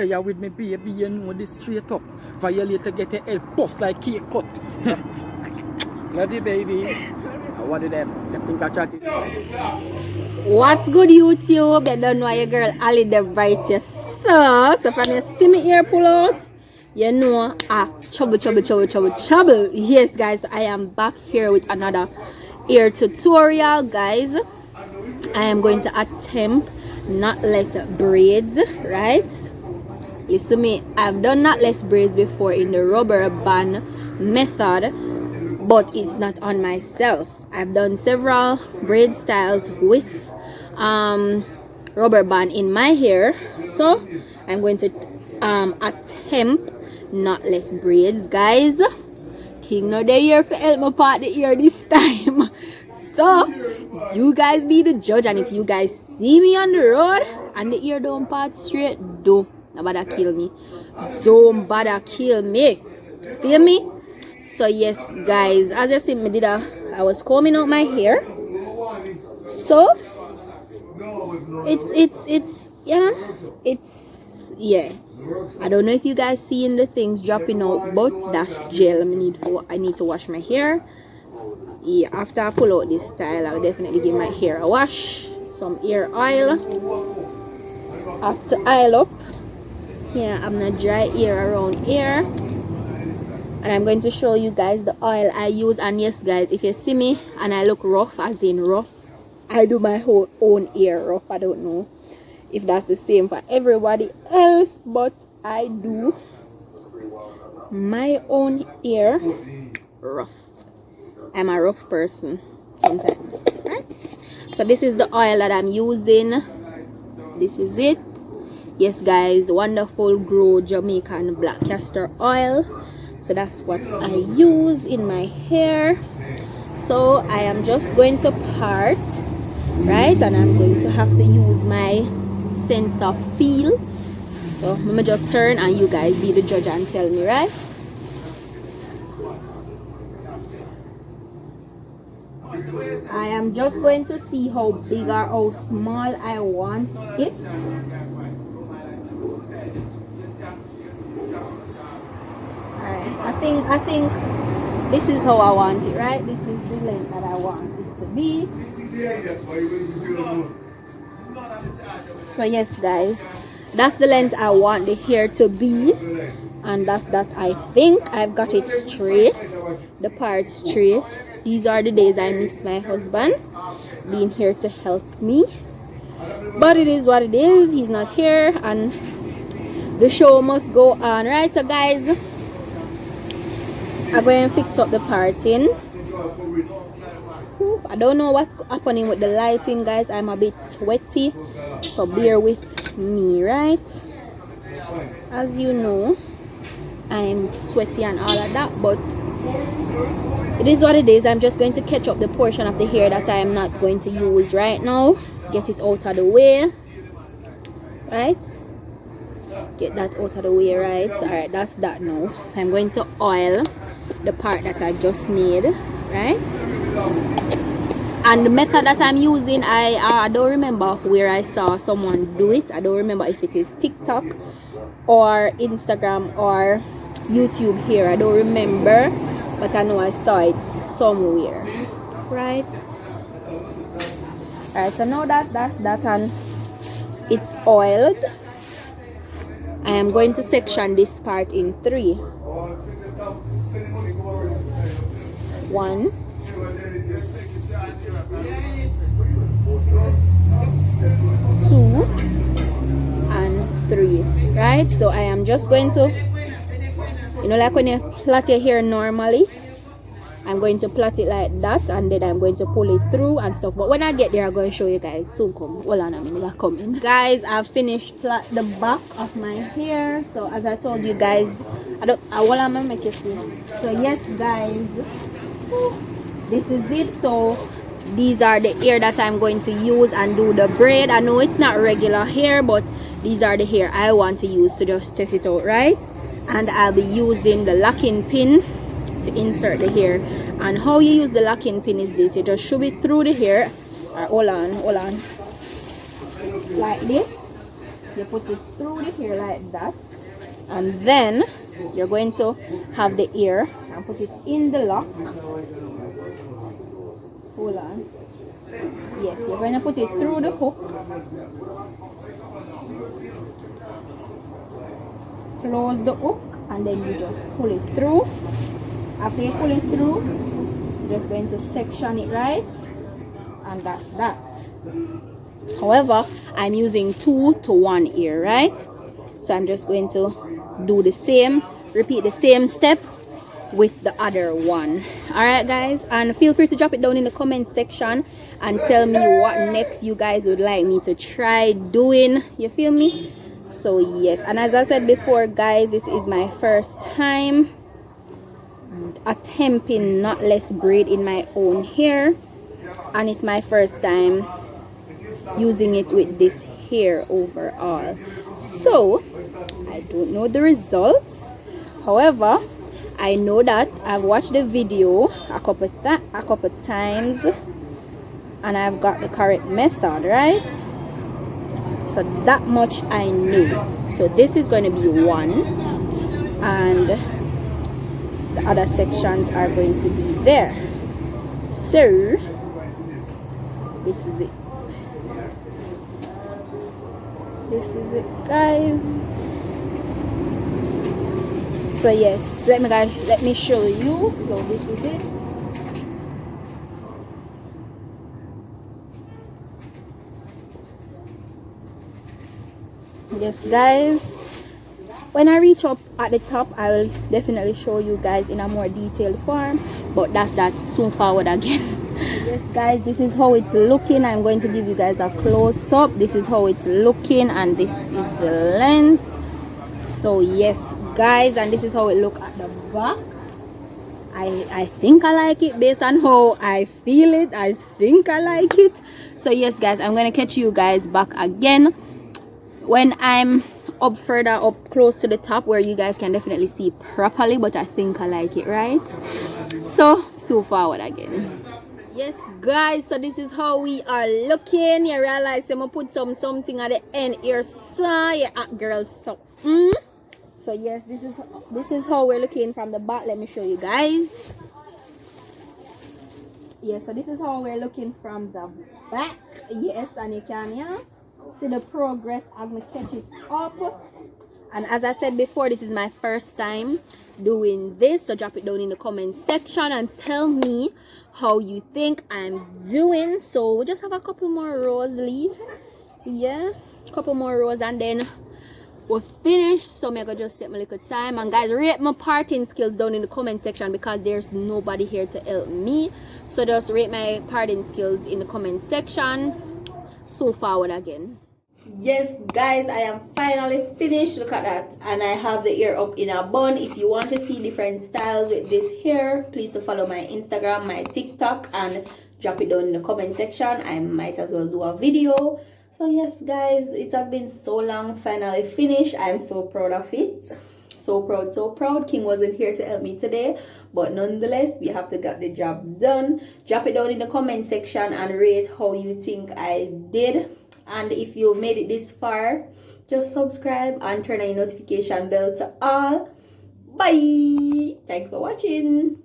there with me baby, you know this straight up. Violator get your head bust like cake cut. Love you, baby. What did them? Think I chat it. What's good, YouTube? I don't know why your girl Ali the right here. So from you see me here pull out, you know, trouble. Yes, guys, I am back here with another hair tutorial, guys. I am going to attempt knotless braids, right? Listen to me, I've done knotless braids before in the rubber band method, but it's not on myself. I've done several braid styles with rubber band in my hair, so I'm going to attempt knotless braids, guys. King no day here for help my part the ear this time. So you guys be the judge, and if you guys see me on the road and the ear don't part straight, don't bother kill me. Don't bother kill me. Feel me? So yes, guys, as you see me I was combing out my hair. So it's you know, it's yeah. I don't know if you guys seeing the things dropping out, but that's gel. I need to wash my hair. Yeah, after I pull out this style, I'll definitely give my hair a wash. Some hair oil. After oil up, yeah, I'm gonna dry hair around here, and I'm going to show you guys the oil I use. And yes, guys, if you see me and I look rough, as in rough, I do my whole own hair rough. I don't know if that's the same for everybody else, but I do my own hair rough. I'm a rough person sometimes, right? So this is the oil that I'm using. This is it. Yes, guys, wonderful Grow Jamaican black castor oil. So that's what I use in my hair. So I am just going to part, right? And I'm going to have to use my sense of feel. So let me just turn and you guys be the judge and tell me, right? I am just going to see how big or how small I want it. Alright, I think this is how I want it, right? This is the length that I want it to be. So yes, guys, that's the length I want the hair to be, and that's that. I think I've got it straight, the part straight. These are the days I miss my husband being here to help me, but it is what it is. He's not here and the show must go on, right? So guys, I'm going to fix up the parting. I don't know what's happening with the lighting, guys. I'm a bit sweaty, so bear with me, right? As you know, I'm sweaty and all of that, but it is what it is. I'm just going to catch up the portion of the hair that I am not going to use right now. Get it out of the way, right? Get that out of the way, right? Alright, that's that now. I'm going to oil the part that I just made, right? And the method that I'm using, I don't remember where I saw someone do it. I don't remember if it is TikTok or Instagram or YouTube here. I don't remember, but I know I saw it somewhere, right? Alright, so now that's that and it's oiled. I am going to section this part in 3. 1, 2 and 3, right? So I am just going to, you know, like when you plait your hair normally, I'm going to plait it like that, and then I'm going to pull it through and stuff. But when I get there, I'm going to show you guys. Soon come. Hold on a minute, I'm coming. Guys, I've finished plait the back of my hair. So as I told you guys, I want to make it see. So yes, guys, this is it. So these are the hair that I'm going to use and do the braid. I know it's not regular hair, but these are the hair I want to use to just test it out, right? And I'll be using the locking pin to insert the hair. And how you use the locking pin is this: you just shove it through the hair, or hold on, like this, You put it through the hair like that, and then you're going to have the ear and put it in the lock. Hold on. Yes, you're going to put it through the hook. Close the hook, and then you just pull it through. After you pull it through, you're just going to section it right, and that's that. However, I'm using 2 to 1 ear, right? So I'm just going to do the same, repeat the same step with the other one. Alright guys, and feel free to drop it down in the comment section and tell me what next you guys would like me to try doing. You feel me? So yes, and as I said before guys, this is my first time attempting knotless braid in my own hair, and it's my first time using it with this hair overall. So I don't know the results. However, I know that I've watched the video a couple times and I've got the correct method, right? So that much I knew. So this is going to be 1, and the other sections are going to be there. So this is it. This is it guys. So yes, let me show you. So this is it. Yes guys, when I reach up at the top, I will definitely show you guys in a more detailed form, but that's that. Soon forward again. Yes guys, this is how it's looking. I'm going to give you guys a close-up. This is how it's looking, and this is the length. So yes guys, and this is how it look at the back. I think I like it based on how I feel it. I think I like it. So yes guys, I'm going to catch you guys back again when I'm up further up close to the top where you guys can definitely see properly, but I think I like it, right? So forward again. Yes guys, so this is how we are looking. You realize I'm gonna put something at the end here, so yeah girls. So so yes, this is how we're looking from the back. Let me show you guys. Yes, so this is how we're looking from the back. Yes, and you can see the progress as we catch it up. And as I said before, this is my first time doing this, so drop it down in the comment section and tell me how you think I'm doing. So we just have a couple more rows leave. Yeah, a couple more rows and then we're finished. So I'm gonna just take my little time, and guys, rate my parting skills down in the comment section because there's nobody here to help me. So just rate my parting skills in the comment section. So forward again. Yes guys, I am finally finished. Look at that, and I have the hair up in a bun. If you want to see different styles with this hair, please to follow my Instagram, my TikTok, and drop it down in the comment section. I might as well do a video. So yes guys, it has been so long, finally finished. I'm so proud of it. So proud. King wasn't here to help me today, but nonetheless we have to get the job done. Drop it down in the comment section and rate how you think I did. And if you made it this far, just subscribe and turn on your notification bell to all. Bye. Thanks for watching.